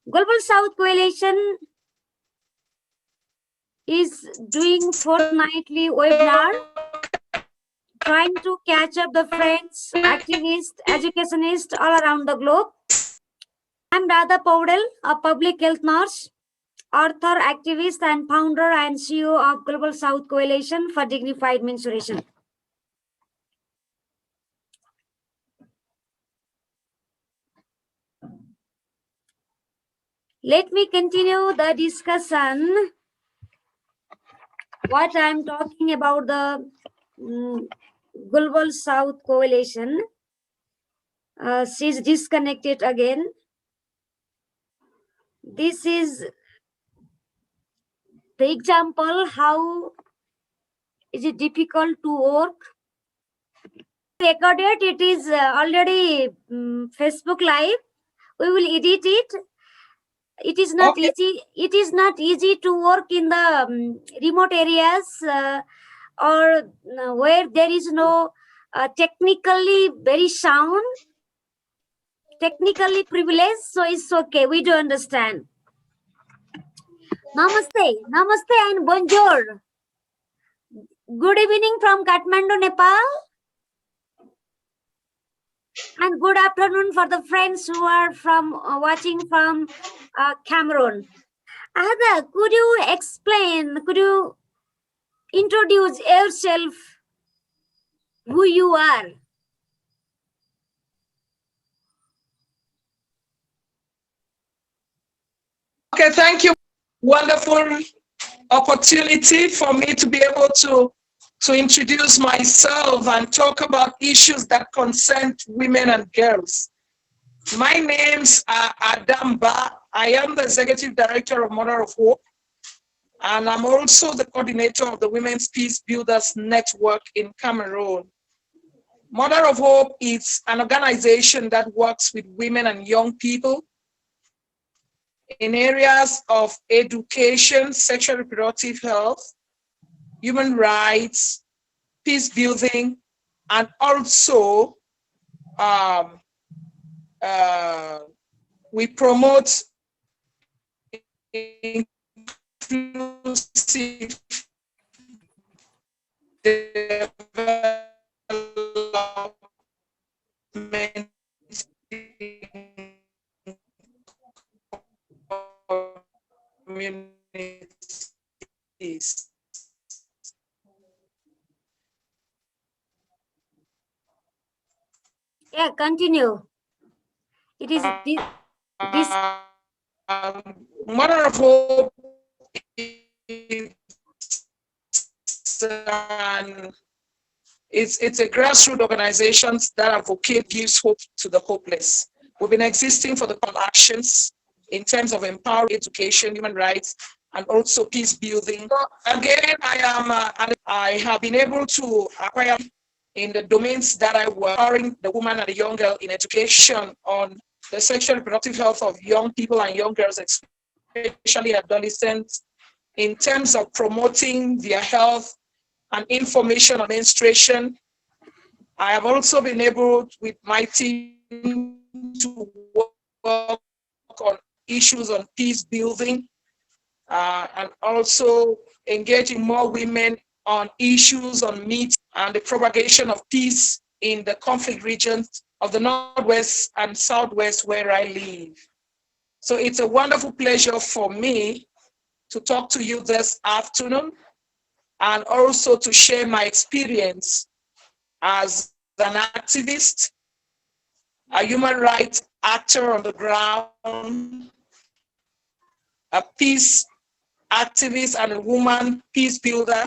Global South Coalition is doing fortnightly webinar, trying to catch up the friends, activists, educationists all around the globe. I'm Radha Paudel, a public health nurse, author, activist, and founder and CEO of Global South Coalition for Dignified Menstruation. Let me continue the discussion. What I'm talking about the Global South Coalition. She's disconnected again. This is the example how is it difficult to work. Recorded, it is already Facebook Live. We will edit it. It is not easy. It is not easy to work in the remote areas or where there is no technically very sound, technically privileged. So it's okay. We do understand. Namaste, namaste, and bonjour. Good evening from Kathmandu, Nepal. And good afternoon for the friends who are from watching from Cameroon. Adah, could you explain, could you introduce yourself, who you are? Okay, thank you. Wonderful opportunity for me to be able to introduce myself and talk about issues that concern women and girls. My name's Adah Mbah. I am the Executive Director of Mother of Hope, and I'm also the coordinator of the Women's Peace Builders Network in Cameroon. Mother of Hope is an organization that works with women and young people in areas of education, sexual reproductive health, human rights, peace building, and also we promote inclusive development communities. Yeah, continue. It is this. Mother of Hope it's a grassroots organization that advocates, gives hope to the hopeless. We've been existing for the actions in terms of empowering education, human rights, and also peace building. So again, I have been able to acquire in the domains that I work, empowering the woman and the young girl in education on the sexual and reproductive health of young people and young girls, especially adolescents, in terms of promoting their health and information on menstruation. I have also been able, with my team, to work on issues on peace building and also engaging more women on issues on meat and the propagation of peace in the conflict regions of the Northwest and Southwest where I live. So it's a wonderful pleasure for me to talk to you this afternoon and also to share my experience as an activist, a human rights actor on the ground, a peace activist and a woman peace builder.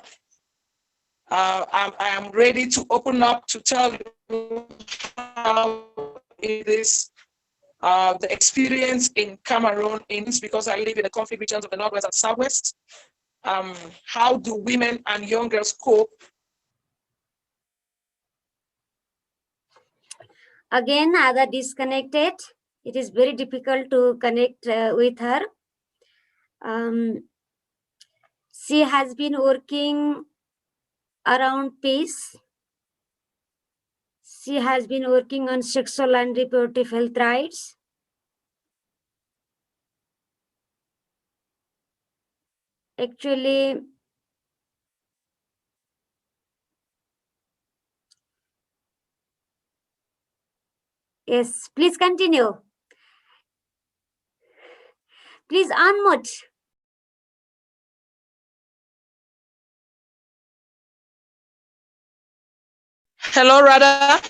I am ready to open up to tell you how it is the experience in Cameroon is, because I live in the conflict regions of the Northwest and Southwest. How do women and young girls cope? Again, Adah disconnected. It is very difficult to connect with her. She has been working around peace. She has been working on sexual and reproductive health rights. Actually, yes, please continue. Please unmute. Hello, Radha.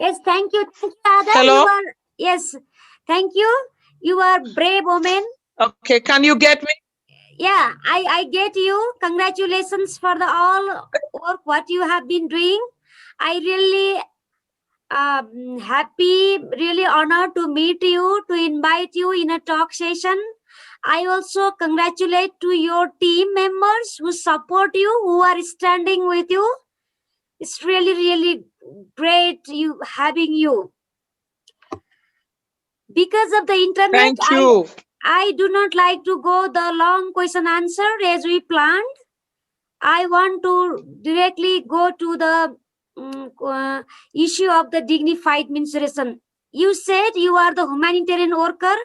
Yes, thank you. Thank you, Adah. Hello. You are, yes, thank you. You are brave woman. Okay, can you get me? Yeah, I get you. Congratulations for the all work what you have been doing. I really happy, really honored to meet you, to invite you in a talk session. I also congratulate to your team members who support you, who are standing with you. It's really, really great you having you. Because of the internet, Thank you. I do not like to go the long question answer as we planned. I want to directly go to the issue of the dignified menstruation. You said you are the humanitarian worker.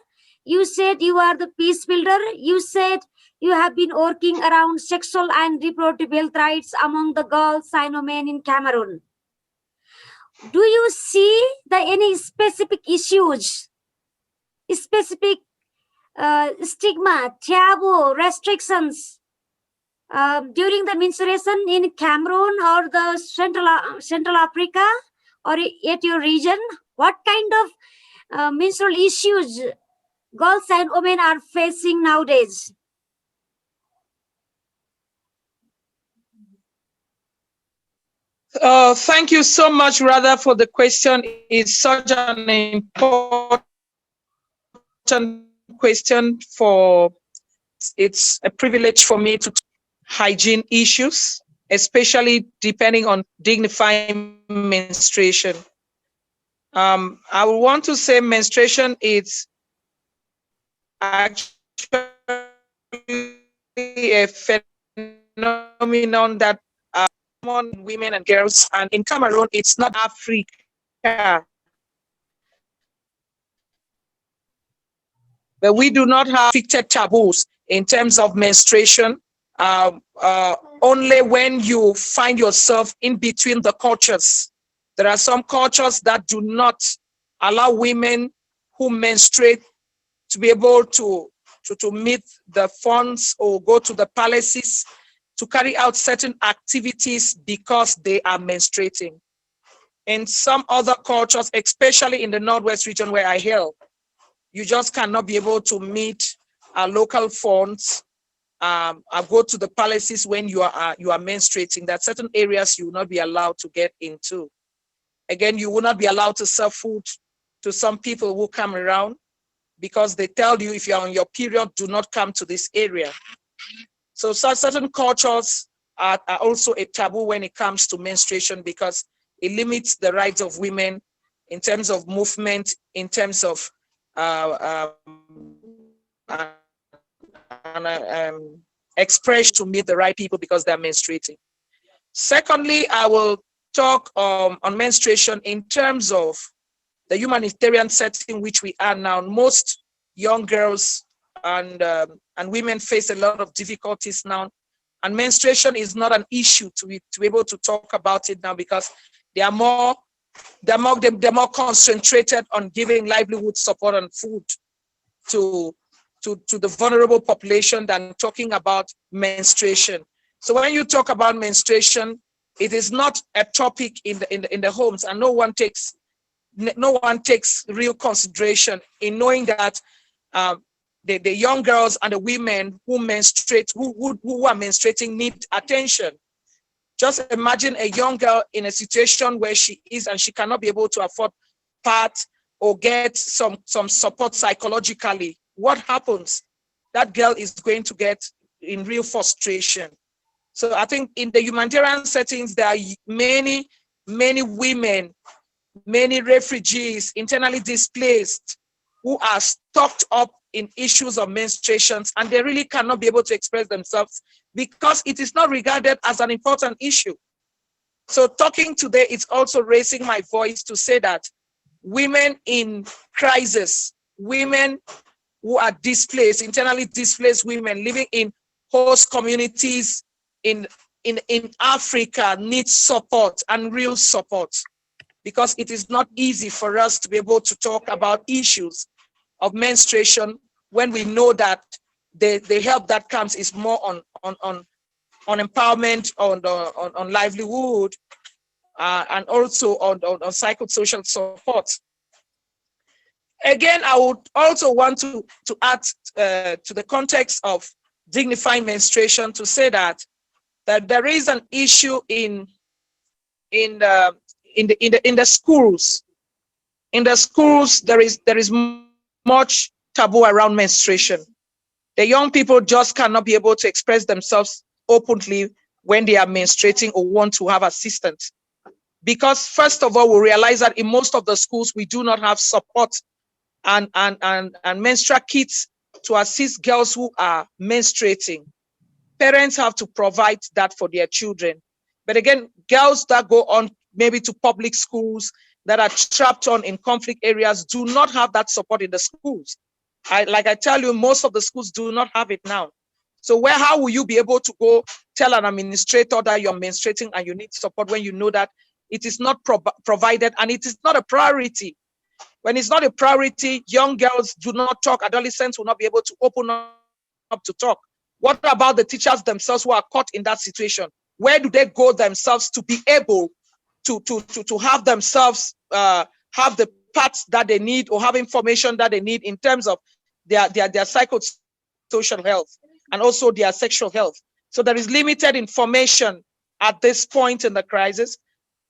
You said you are the peace builder. You said you have been working around sexual and reproductive health rights among the girls and women in Cameroon. Do you see any specific issues, specific stigma, taboo, restrictions during the menstruation in Cameroon or the Central Africa or at your region? What kind of menstrual issues girls and women are facing nowadays? Thank you so much, Radha, for the question. It's such an important question for it's a privilege for me to hygiene issues, especially depending on dignifying menstruation. I would want to say menstruation is actually a phenomenon that common women and girls, and in Cameroon, it's not Africa. But we do not have fixed taboos in terms of menstruation. Only when you find yourself in between the cultures. There are some cultures that do not allow women who menstruate to be able to meet the funds or go to the palaces to carry out certain activities because they are menstruating. In some other cultures, especially in the Northwest region where I hail, you just cannot be able to meet local funds. Go to the palaces when you are menstruating. There are certain areas you will not be allowed to get into. Again, you will not be allowed to serve food to some people who come around because they tell you if you're on your period, do not come to this area. So certain cultures are also a taboo when it comes to menstruation because it limits the rights of women in terms of movement, in terms of expression to meet the right people because they're menstruating. Secondly, I will talk on menstruation in terms of the humanitarian setting which we are now. Most young girls and women face a lot of difficulties now, and menstruation is not an issue to be able to talk about it now because they're more concentrated on giving livelihood support and food to the vulnerable population than talking about menstruation. So when you talk about menstruation, it is not a topic in the homes, and no one takes real consideration in knowing that the young girls and the women who menstruate, who are menstruating, need attention. Just imagine a young girl in a situation where she is and she cannot be able to afford pads or get some support psychologically. What happens? That girl is going to get in real frustration. So I think in the humanitarian settings, there are many women, many refugees, internally displaced, who are stuck up in issues of menstruations, and they really cannot be able to express themselves because it is not regarded as an important issue. So talking today is also raising my voice to say that women in crisis, women who are displaced, internally displaced women living in host communities in Africa need support and real support, because it is not easy for us to be able to talk about issues of menstruation when we know that the help that comes is more on empowerment, on livelihood, and also on psychosocial support. Again, I would also want to add to the context of dignified menstruation to say that there is an issue in the schools. In the schools, there is much taboo around menstruation. The young people just cannot be able to express themselves openly when they are menstruating or want to have assistance. Because first of all, we realize that in most of the schools, we do not have support and menstrual kits to assist girls who are menstruating. Parents have to provide that for their children. But again, girls that go on maybe to public schools that are trapped on in conflict areas do not have that support in the schools. Like I tell you, most of the schools do not have it now. So how will you be able to go tell an administrator that you're menstruating and you need support when you know that it is not provided and it is not a priority? When it's not a priority, young girls do not talk. Adolescents will not be able to open up to talk. What about the teachers themselves who are caught in that situation? Where do they go themselves to be able to have themselves have the parts that they need or have information that they need in terms of their psychosocial health and also their sexual health? So there is limited information at this point in the crisis.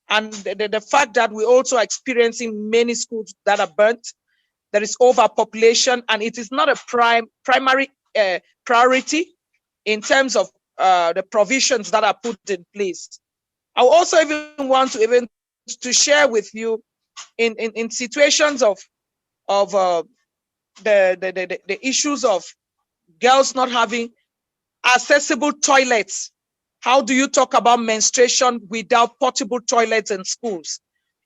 And the fact that we're also experiencing many schools that are burnt, there is overpopulation, and it is not a primary priority in terms of the provisions that are put in place. I also even want to share with you in situations of the issues of girls not having accessible toilets. How do you talk about menstruation without portable toilets in schools?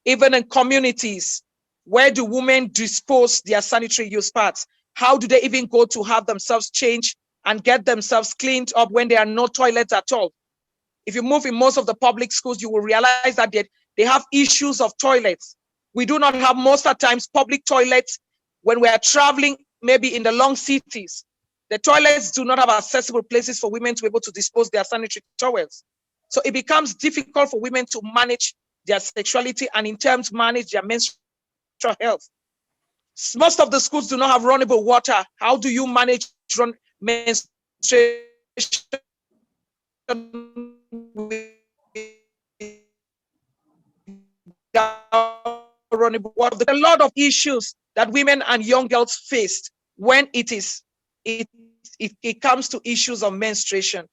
Even in communities, where do women dispose their sanitary use parts? How do they even go to have themselves changed and get themselves cleaned up when there are no toilets at all? If you move in most of the public schools, you will realize that they have issues of toilets. We do not have most of the times public toilets when we are traveling, maybe in the long cities. The toilets do not have accessible places for women to be able to dispose their sanitary towels. So it becomes difficult for women to manage their sexuality and in terms manage their menstrual health. Most of the schools do not have runnable water. How do you manage menstruation runnable water? There are a lot of issues that women and young girls faced when it comes to issues of menstruation.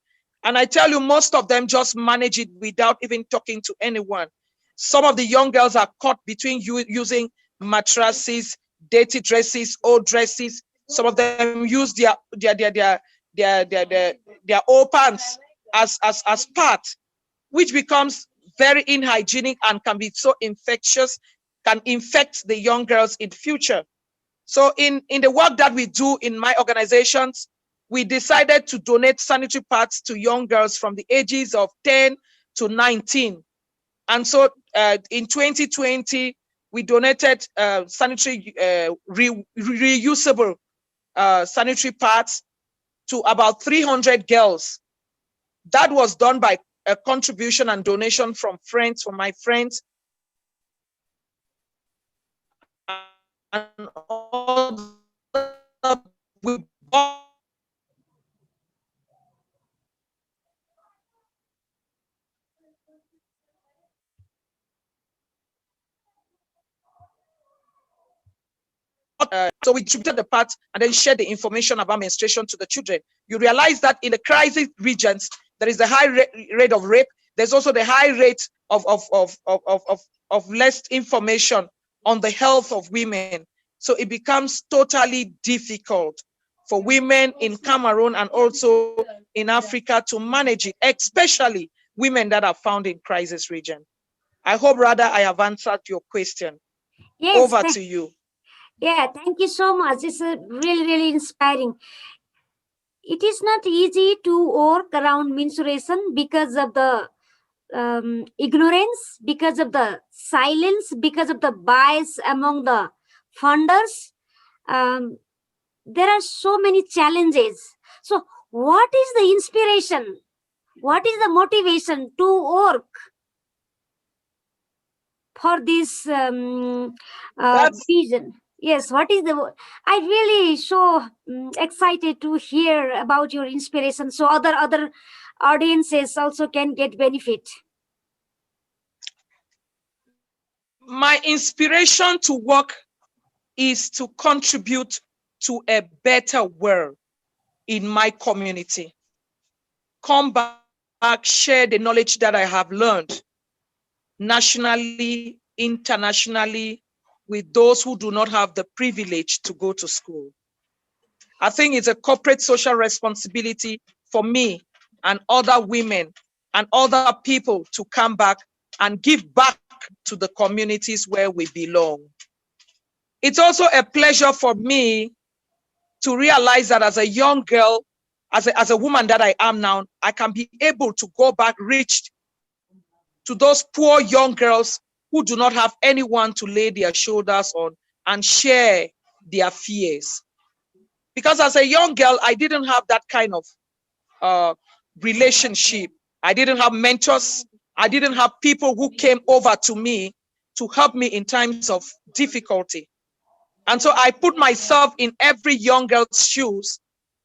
And I tell you, most of them just manage it without even talking to anyone. Some of the young girls are caught between using mattresses, dirty dresses, old dresses. Some of them use their old pants as part, which becomes very unhygienic and can be so infectious, can infect the young girls in future. So in the work that we do in my organizations, we decided to donate sanitary pads to young girls from the ages of 10 to 19. And so in 2020, we donated sanitary reusable sanitary pads to about 300 girls. That was done by a contribution and donation from my friends, and all we bought so we distributed the parts and then shared the information about menstruation to the children. You realize that in the crisis regions, there is a high rate of rape. There's also the high rate of less information on the health of women. So it becomes totally difficult for women in Cameroon and also in Africa to manage it, especially women that are found in crisis region. I hope, Radha, I have answered your question. Yes, Over to you. Yeah, thank you so much. It's really, really inspiring. It is not easy to work around menstruation because of the ignorance, because of the silence, because of the bias among the funders. Um, there are so many challenges. So, what is the inspiration? What is the motivation to work for this That's vision? Yes, what is the? I really so excited to hear about your inspiration, so other audiences also can get benefit. my inspiration to work is to contribute to a better world in my community. Come back, share the knowledge that I have learned nationally, internationally, with those who do not have the privilege to go to school. I think it's a corporate social responsibility for me and other women and other people to come back and give back to the communities where we belong. It's also a pleasure for me to realize that as a young girl, as a woman that I am now, I can be able to go back, reach to those poor young girls who do not have anyone to lay their shoulders on and share their fears. Because as a young girl, I didn't have that kind of uh, relationship. I didn't have mentors. I didn't have people who came over to me to help me in times of difficulty. And so I put myself in every young girl's shoes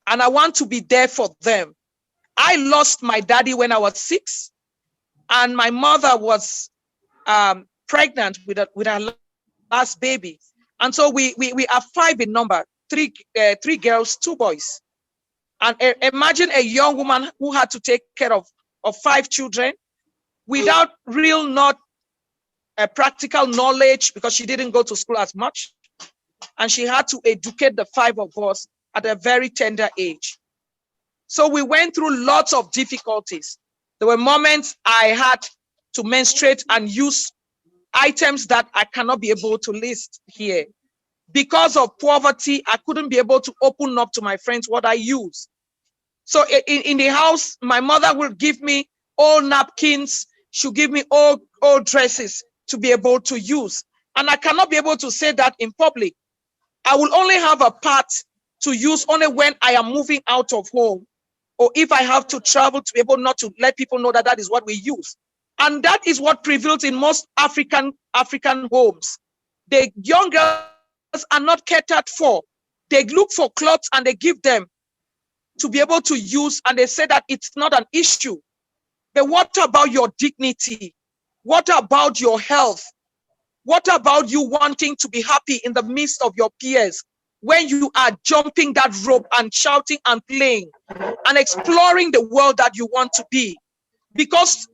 and I want to be there for them. I lost my daddy when I was 6, and my mother was pregnant with her last baby. And so we are 5 in number, three girls, 2 boys. And imagine a young woman who had to take care of 5 children without real not practical knowledge because she didn't go to school as much. And she had to educate the 5 of us at a very tender age. So we went through lots of difficulties. There were moments I had to menstruate and use items that I cannot be able to list here. Because of poverty, I couldn't be able to open up to my friends what I use. So in the house, my mother will give me old napkins. She'll give me old dresses to be able to use. And I cannot be able to say that in public. I will only have a part to use only when I am moving out of home, or if I have to travel to be able not to let people know that that is what we use. And that is what prevails in most African homes. The young girls are not catered for. They look for clothes and they give them to be able to use, and they say that it's not an issue. But what about your dignity? What about your health? What about you wanting to be happy in the midst of your peers when you are jumping that rope and shouting and playing and exploring the world that you want to be? Because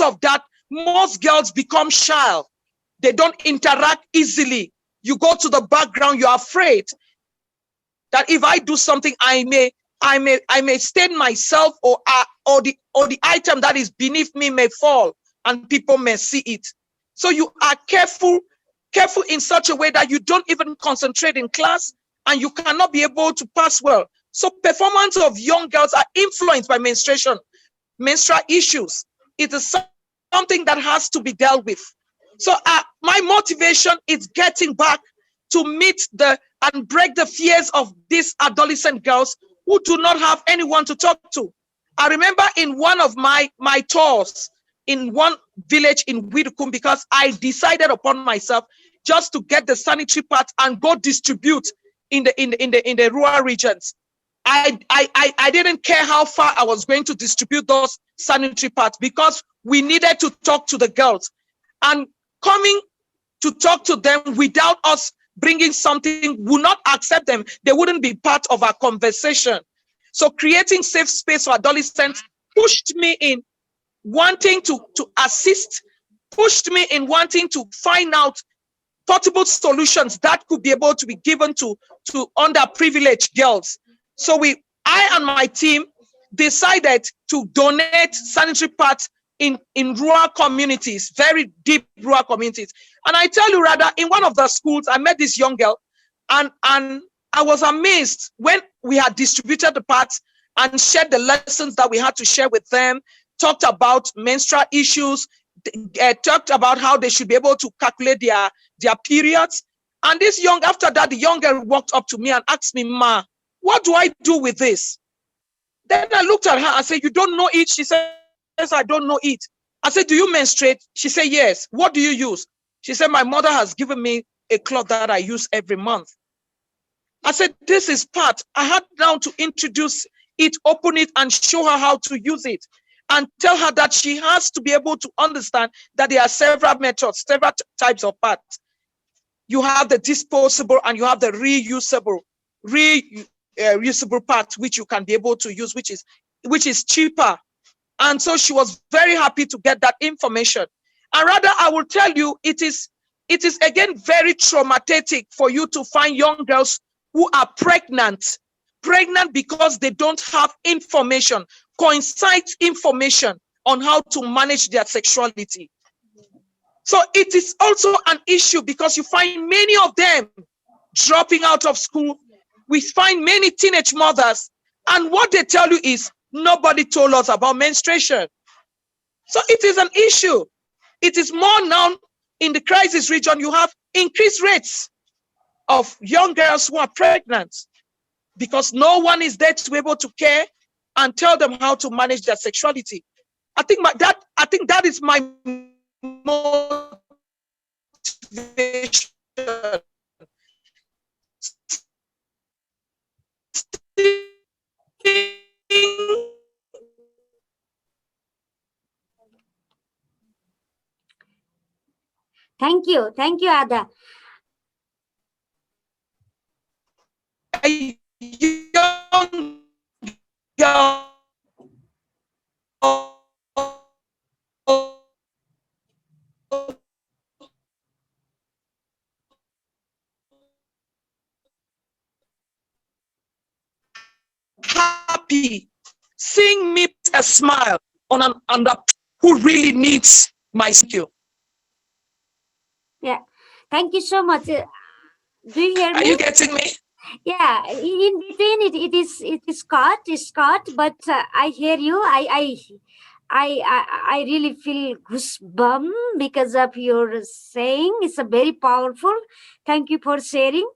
of that, most girls become shy. They don't interact easily. You go to the background, you're afraid that if I do something, I may stain myself, or the item that is beneath me may fall and people may see it. So you are careful in such a way that you don't even concentrate in class and you cannot be able to pass well. So performance of young girls are influenced by menstrual issues. It is something that has to be dealt with. So my motivation is getting back to meet and break the fears of these adolescent girls who do not have anyone to talk to. I remember in one of my tours in one village in Widukum, because I decided upon myself just to get the sanitary pads and go distribute in the rural regions. I didn't care how far I was going to distribute those sanitary pads because we needed to talk to the girls. And coming to talk to them without us bringing something will not accept them. They wouldn't be part of our conversation. So creating safe space for adolescents pushed me in wanting to assist, pushed me in wanting to find out portable solutions that could be able to be given to underprivileged girls. So I and my team decided to donate sanitary pads in rural communities, very deep rural communities. And I tell you, Radha, in one of the schools, I met this young girl, And I was amazed when we had distributed the parts and shared the lessons that we had to share with them, talked about menstrual issues, talked about how they should be able to calculate their periods. And after that, the young girl walked up to me and asked me, "Ma, what do I do with this?" Then I looked at her and said, "You don't know it?" She says, "I don't know it." I said, "Do you menstruate?" She said, "Yes." "What do you use?" She said, "My mother has given me a cloth that I use every month." I said, "This is part." I had now to introduce it, open it, and show her how to use it, and tell her that she has to be able to understand that there are several methods, several types of parts. You have the disposable and you have the reusable part, which you can be able to use, which is cheaper. And so she was very happy to get that information. And rather, I will tell you, it is again very traumatic for you to find young girls who are pregnant because they don't have information, concise information on how to manage their sexuality. So it is also an issue because you find many of them dropping out of school. We find many teenage mothers, and what they tell you is, nobody told us about menstruation. So it is an issue. It is more now in the crisis region. You have increased rates of young girls who are pregnant because no one is there to be able to care and tell them how to manage their sexuality. I think that is my motivation. Thank you, Adah. A young girl happy seeing me put a smile on that who really needs my skill. Yeah, thank you so much. Do you hear me? Are you getting me? Yeah, in between it is cut, but I hear you. I really feel goosebump because of your saying. It's a very powerful. Thank you for sharing.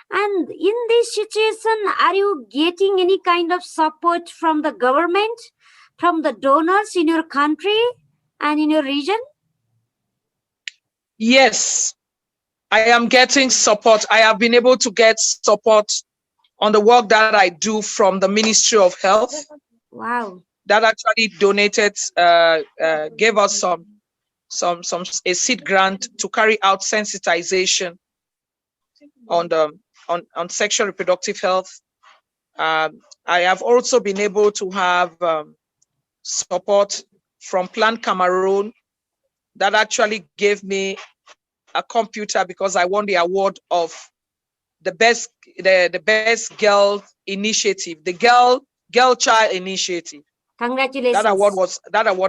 And in this situation, are you getting any kind of support from the government, from the donors in your country and in your region? Yes, I am getting support. I have been able to get support on the work that I do from the Ministry of Health. Wow. That actually donated, gave us a seed grant to carry out sensitization on sexual reproductive health. I have also been able to have support from Plan Cameroon that actually gave me a computer because I won the award of the best girl initiative, the girl child initiative. Congratulations. That award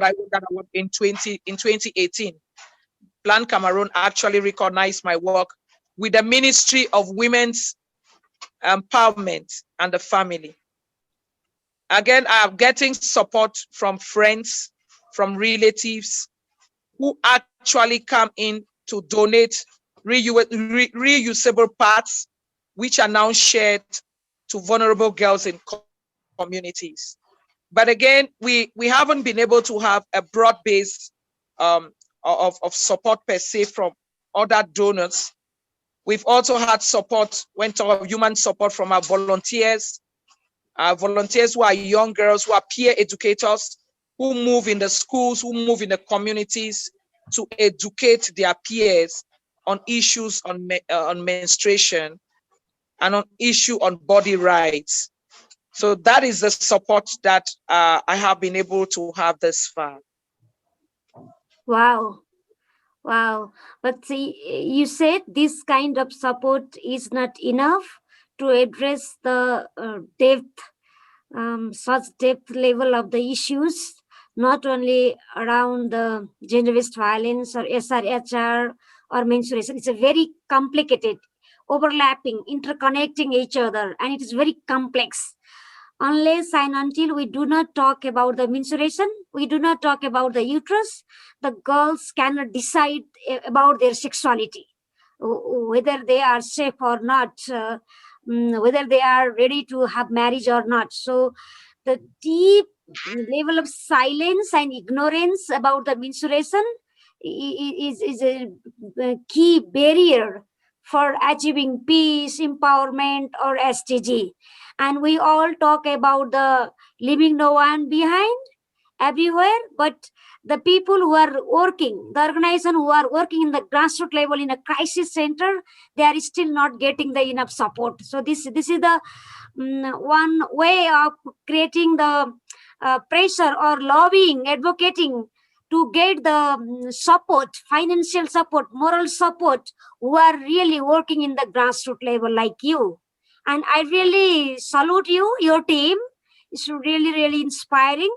I won that award in 2018. Plan Cameroon actually recognized my work with the Ministry of Women's Empowerment and the Family. Again, I am getting support from friends, from relatives who actually come in to donate reusable parts, which are now shared to vulnerable girls in communities. But again, we haven't been able to have a broad base of support per se from other donors. We've also had support, human support from our volunteers who are young girls, who are peer educators, who move in the schools, who move in the communities to educate their peers on issues on menstruation and on issue on body rights. So that is the support that I have been able to have this far. Wow. Wow. But see, you said this kind of support is not enough to address the such depth level of the issues, not only around the gender-based violence or SRHR or menstruation. It's a very complicated. overlapping, interconnecting each other, and it is very complex. Unless and until we do not talk about the menstruation, we do not talk about the uterus, the girls cannot decide about their sexuality, whether they are safe or not, whether they are ready to have marriage or not. So the deep level of silence and ignorance about the menstruation is a key barrier for achieving peace, empowerment, or SDG. And we all talk about the leaving no one behind everywhere, but the people who are working, the organization who are working in the grassroots level in a crisis center, they are still not getting the enough support. So this is the one way of creating the pressure or lobbying, advocating to get the support, financial support, moral support, who are really working in the grassroots level like you. And I really salute you, your team. It's really, really inspiring.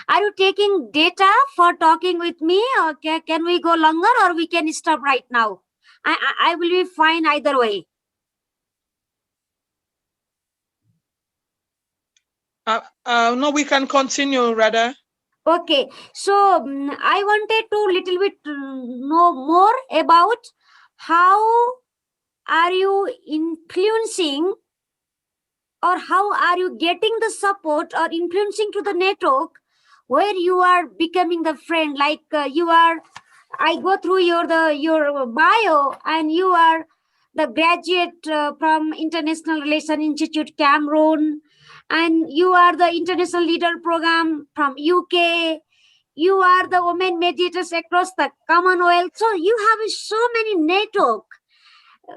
Are you taking data for talking with me? Or can we go longer or we can stop right now? I will be fine either way. No, we can continue, Radha. Okay, so I wanted to little bit know more about how are you influencing or how are you getting the support or influencing to the network where you are becoming the friend, like you are, I go through your bio and you are the graduate from International Relation Institute Cameroon, and you are the international leader program from UK. You are the women mediators across the Commonwealth. So you have so many network,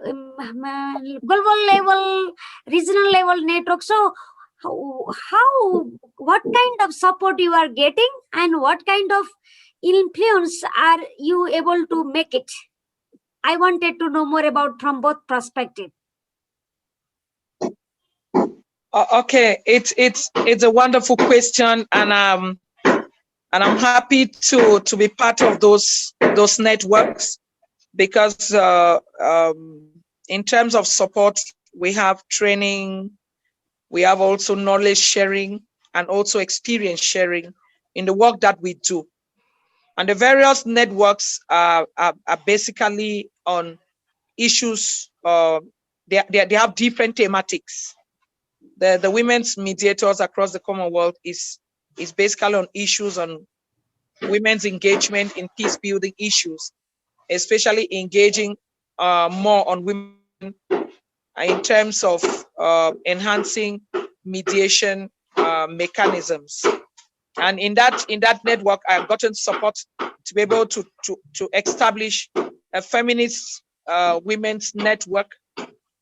global level, regional level network. So what kind of support you are getting and what kind of influence are you able to make it? I wanted to know more about from both perspective. Okay, it's a wonderful question, and I'm happy to be part of those networks, because in terms of support, we have training, we have also knowledge sharing, and also experience sharing in the work that we do. And the various networks are basically on issues. They have different thematics. The women's mediators across the Commonwealth is basically on issues on women's engagement in peace building issues, especially engaging more on women in terms of enhancing mediation mechanisms. And in that network, I've gotten support to be able to establish a feminist women's network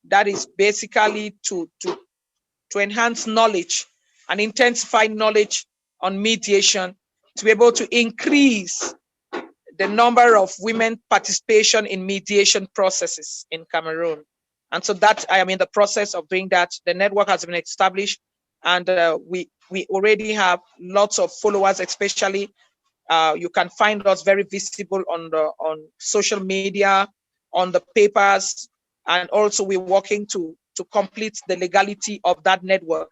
that is basically to enhance knowledge and intensify knowledge on mediation, to be able to increase the number of women participation in mediation processes in Cameroon. And so that I am in the process of doing that. The network has been established, and we already have lots of followers, especially you can find us very visible on social media, on the papers, and also we're working to complete the legality of that network.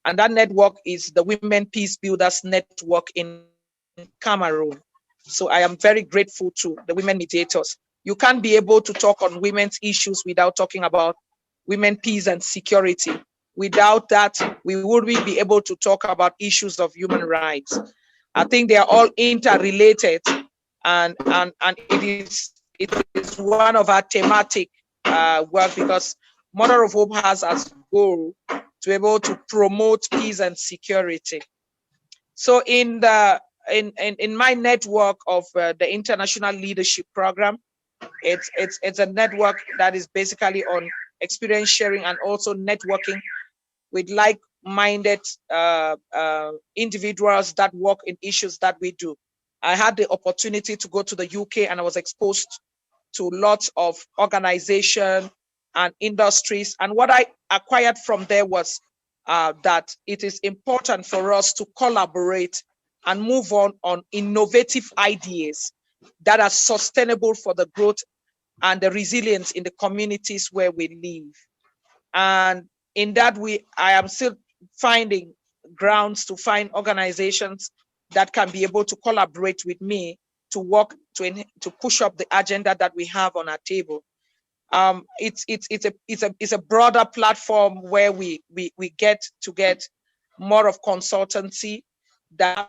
And that network is the Women Peace Builders Network in Cameroon. So I am very grateful to the women mediators. You can't be able to talk on women's issues without talking about women, peace, and security. Without that, we wouldn't be able to talk about issues of human rights. I think they are all interrelated, and it is one of our thematic work, because Mother of Hope has as goal to be able to promote peace and security. So in my network of the International Leadership Program, it's a network that is basically on experience sharing and also networking with like-minded individuals that work in issues that we do. I had the opportunity to go to the UK, and I was exposed to lots of organizations and industries. And what I acquired from there was that it is important for us to collaborate and move on innovative ideas that are sustainable for the growth and the resilience in the communities where we live. And in that, I am still finding grounds to find organizations that can be able to collaborate with me to work to push up the agenda that we have on our table. It's a broader platform where we get more of consultancy, that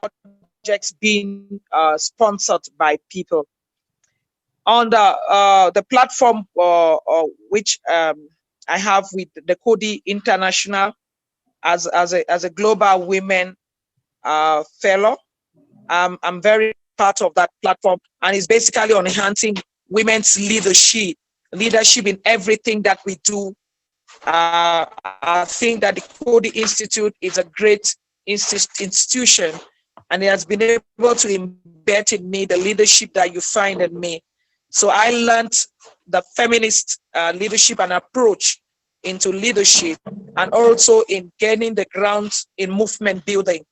projects being sponsored by people. On the platform which I have with the Cody International as a global women fellow, I'm very part of that platform, and it's basically on enhancing women's leadership in everything that we do. I think that the Cody Institute is a great institution, and it has been able to embed in me the leadership that you find in me. So I learned the feminist leadership and approach into leadership, and also in gaining the grounds in movement building.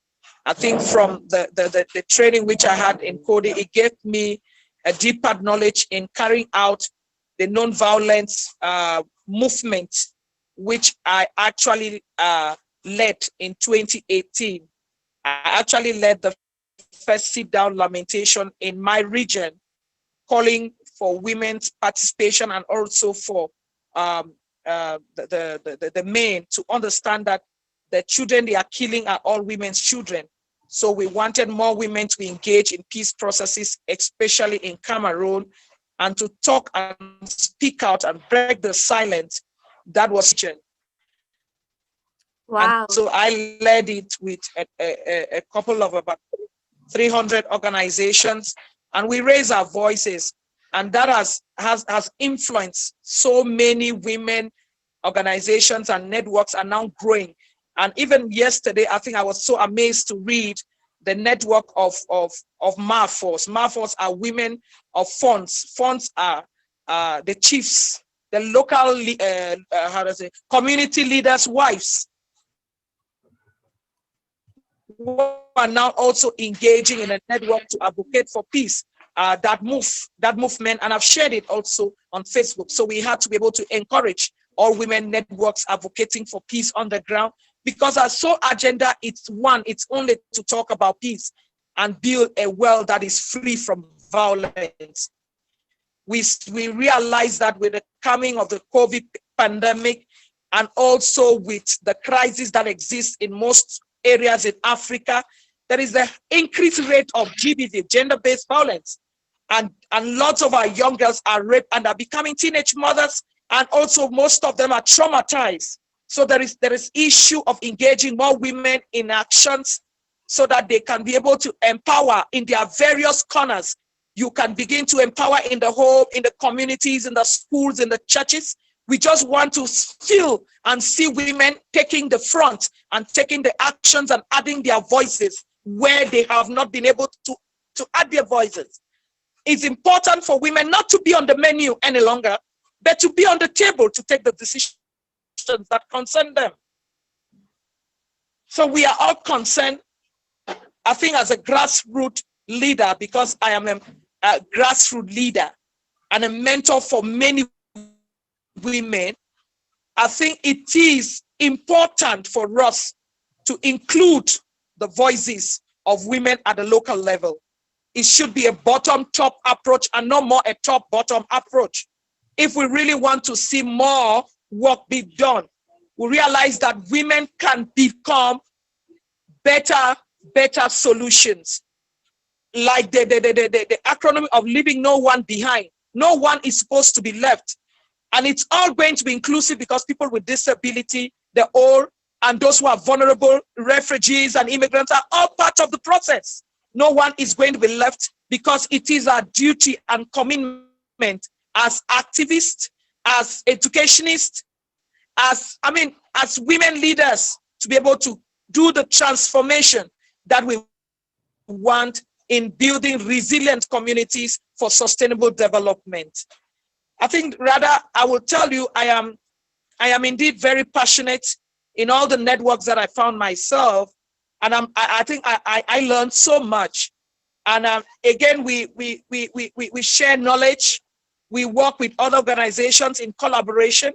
I think from the training which I had in Cody, it gave me a deeper knowledge in carrying out the non-violence movement, which I actually led in 2018. I actually led the first sit-down lamentation in my region, calling for women's participation and also for the men to understand that the children they are killing are all women's children. So we wanted more women to engage in peace processes, especially in Cameroon, and to talk and speak out and break the silence that was. Wow. And so I led it with a couple of about 300 organizations, and we raised our voices, and that has influenced so many women organizations, and networks are now growing. And even yesterday, I think I was so amazed to read the network of MAFOs. MAFOs are women of funds. Funds are the chiefs, the local community leaders' wives, who are now also engaging in a network to advocate for peace. That movement, and I've shared it also on Facebook. So we had to be able to encourage all women networks advocating for peace on the ground, because our sole agenda it's only to talk about peace and build a world that is free from violence. We realize that with the coming of the COVID pandemic, and also with the crisis that exists in most areas in Africa, there is an increased rate of GBV, gender-based violence. And lots of our young girls are raped and are becoming teenage mothers, and also most of them are traumatized. So there is issue of engaging more women in actions so that they can be able to empower in their various corners. You can begin to empower in the home, in the communities, in the schools, in the churches. We just want to feel and see women taking the front and taking the actions and adding their voices where they have not been able to add their voices. It's important for women not to be on the menu any longer, but to be on the table to take the decisions that concern them. So we are all concerned, I think, as a grassroots leader, because I am a grassroots leader and a mentor for many women. I think it is important for us to include the voices of women at the local level. It should be a bottom-top approach and not more a top-bottom approach. If we really want to see more work be done, we realize that women can become better solutions. Like the acronym of leaving no one behind. No one is supposed to be left. And it's all going to be inclusive, because people with disability, the old, and those who are vulnerable, refugees and immigrants are all part of the process. No one is going to be left, because it is our duty and commitment as activists, as educationists, as women leaders, to be able to do the transformation that we want in building resilient communities for sustainable development. I think, Radha, I will tell you, I am indeed very passionate in all the networks that I found myself, and I think I learned so much. And again, we share knowledge, We work with other organizations in collaboration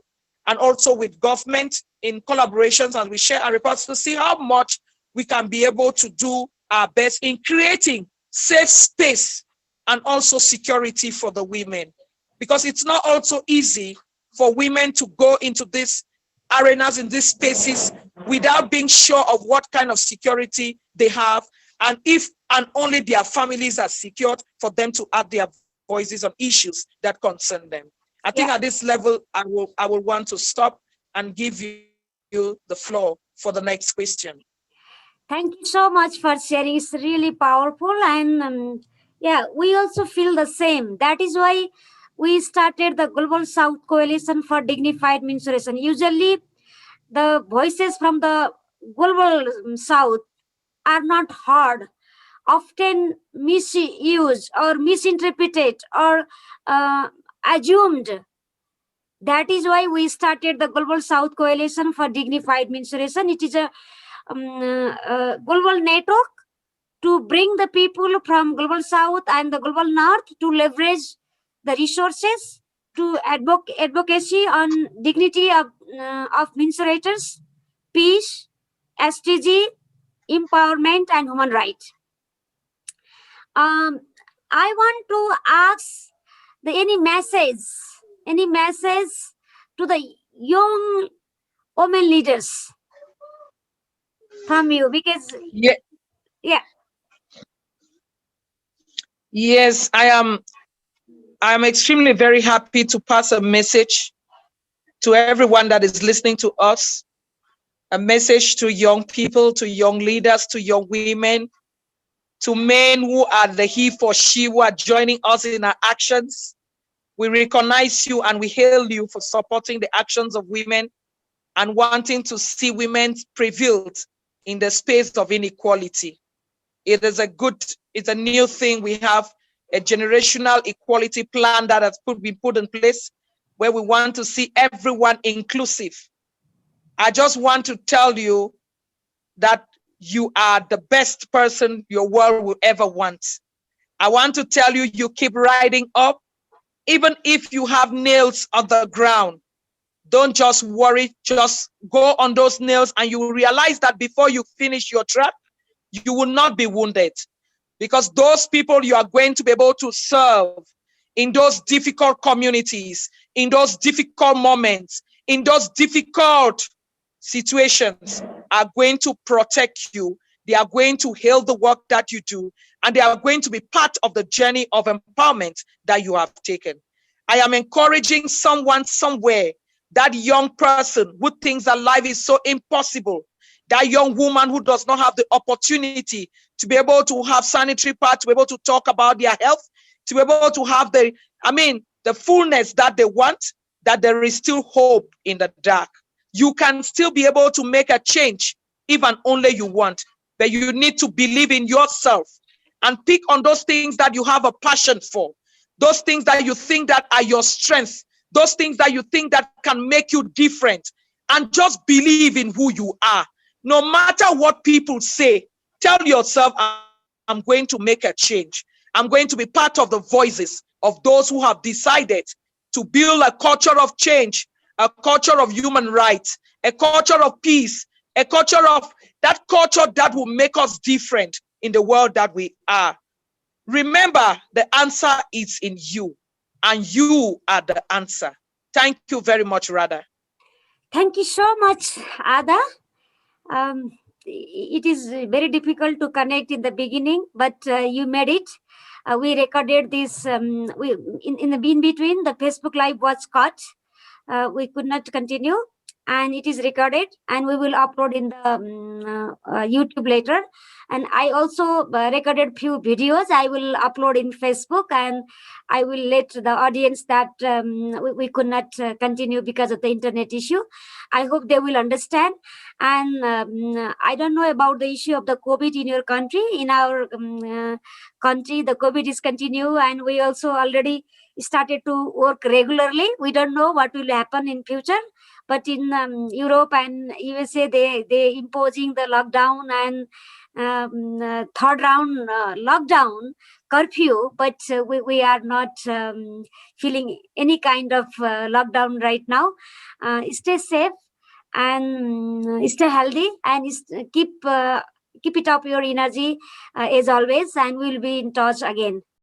and also with government in collaborations, and we share our reports to see how much we can be able to do our best in creating safe space and also security for the women. Because it's not also easy for women to go into these arenas, in these spaces, without being sure of what kind of security they have, and if and only their families are secured for them to add their voices on issues that concern them. I think at this level, I will want to stop and give you the floor for the next question. Thank you so much for sharing. It's really powerful. And we also feel the same. That is why we started the Global South Coalition for Dignified Menstruation. Usually, the voices from the Global South are not heard, often misused or misinterpreted or assumed. That is why we started the Global South Coalition for Dignified Menstruation. It is a global network to bring the people from Global South and the Global North to leverage the resources to advocacy on dignity of menstruators, peace, SDG, empowerment, and human rights. I want to ask any message to the young women leaders from you, because Yes, I am extremely very happy to pass a message to everyone that is listening to us, a message to young people, to young leaders, to young women, to men who are the he for she who are joining us in our actions. We recognize you and we hail you for supporting the actions of women and wanting to see women prevailed in the space of inequality. It's a new thing. We have a generational equality plan that has been put in place where we want to see everyone inclusive. I just want to tell you that you are the best person your world will ever want. I want to tell you, you keep riding up, even if you have nails on the ground. Don't just worry, just go on those nails and you will realize that before you finish your track, you will not be wounded. Because those people you are going to be able to serve in those difficult communities, in those difficult moments, in those difficult situations are going to protect you. They are going to hail the work that you do, and they are going to be part of the journey of empowerment that you have taken. I am encouraging someone somewhere, that young person who thinks that life is so impossible, that young woman who does not have the opportunity to be able to have sanitary pads, to be able to talk about their health, to be able to have the fullness that they want, that there is still hope in the dark. You can still be able to make a change if and only you want, but you need to believe in yourself and pick on those things that you have a passion for, those things that you think that are your strengths, those things that you think that can make you different, and just believe in who you are. No matter what people say, tell yourself, I'm going to make a change. I'm going to be part of the voices of those who have decided to build a culture of change, a culture of human rights, a culture of peace, a culture of that culture that will make us different in the world that we are. Remember, the answer is in you, and you are the answer. Thank you very much, Radha. Thank you so much, Adah. It is very difficult to connect in the beginning, but you made it. We recorded this in the in between. The Facebook Live was cut. We could not continue, and it is recorded, and we will upload in the YouTube later. And I also recorded few videos. I will upload in Facebook, and I will let the audience that we could not continue because of the internet issue. I hope they will understand. And I don't know about the issue of the COVID in your country. In our country, the COVID is continue, and we also already started to work regularly. We don't know what will happen in future, but in Europe and USA, they imposing the lockdown and third round lockdown curfew, but we are not feeling any kind of lockdown right now. Stay safe and stay healthy, and keep it up your energy as always, and we'll be in touch again.